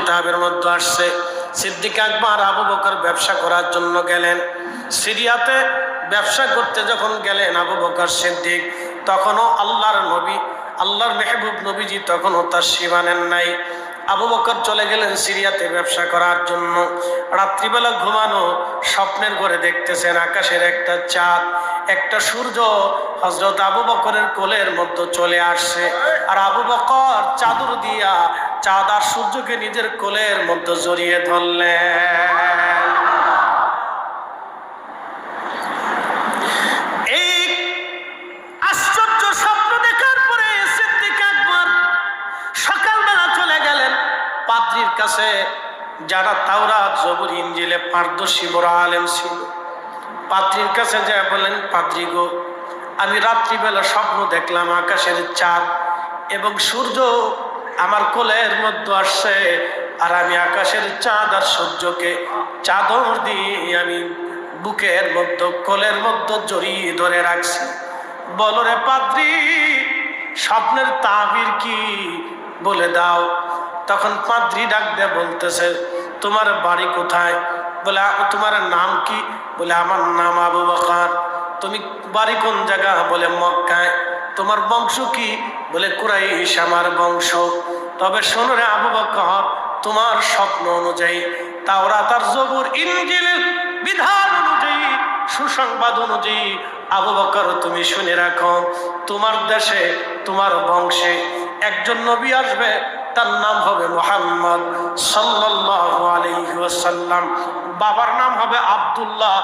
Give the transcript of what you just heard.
কিতাবের মধ্যে আসছে, সিদ্দিক আকবর আবু বকর ব্যবসা করার জন্য গেলেন। সিরিয়াতে ব্যবসা করতে যখন গেলেন আবু বকর সিদ্দিক, তখনও আল্লাহর নবী, আল্লাহর মেহবুব নবীজি তখনও তার সীমানেন নাই। আবু বকর চলে গেলেন সিরিয়াতে ব্যবসা করার জন্য। রাত্রিবেলা ঘুমানো, স্বপ্নের ঘরে দেখতেছেন আকাশের একটা চাঁদ, একটা সূর্য হযরত আবু বকরের কোলের মধ্যে চলে আসছে। আর আবু বকর চাদর দিয়া চাঁদ আর সূর্যকে নিজের কোলের মধ্যে জড়িয়ে ধরলেন। এই আশ্চর্য স্বপ্ন দেখার পরে সিদ্দিক আকবর সকালবেলা চলে গেলেন পাদ্রীর কাছে, যারা তাওরাত জবুর ইনজিলে পারদর্শী বড় আলেম ছিল। পাদ্রীর কাছে যা বলেন, পাদ্রী গো, আমি রাত্রিবেলা স্বপ্ন দেখলাম আকাশের চাঁদ এবং সূর্য আমার কোলের মধ্যে আসছে, আর আমি আকাশের চাঁদ আর সূর্যকে চাদর দিয়ে আমি বুকের মধ্যে কোলের মধ্যে জড়িয়ে ধরে রাখছি। বলো রে পাদ্রী, স্বপ্নের তাবির কি বলে দাও। তখন পাদ্রী ডাক দিয়ে বলতেছে, তোমার বাড়ি কোথায়? বলে তোমার নাম কি? বলে আমার নাম আবু বকর। তুমি বাড়ি কোন জায়গা? বলে মক্কায়। তোমার বংশ কি? বলে কুরাইশ আমার বংশ। তবে শোনো রে আবু বকর, তোমার স্বপ্ন অনুযায়ী, তাওরাত আর জবুর ইনজিলের বিধান অনুযায়ী, সুসংবাদ অনুযায়ী আবু বকর তুমি শুনে রাখো, তোমার দেশে তোমার বংশে একজন নবী আসবে, তার নাম হবে মুহাম্মদ সাল্লাল্লাহু আলাইহি ওয়াসাল্লাম। বাবার নাম হবে আব্দুল্লাহ,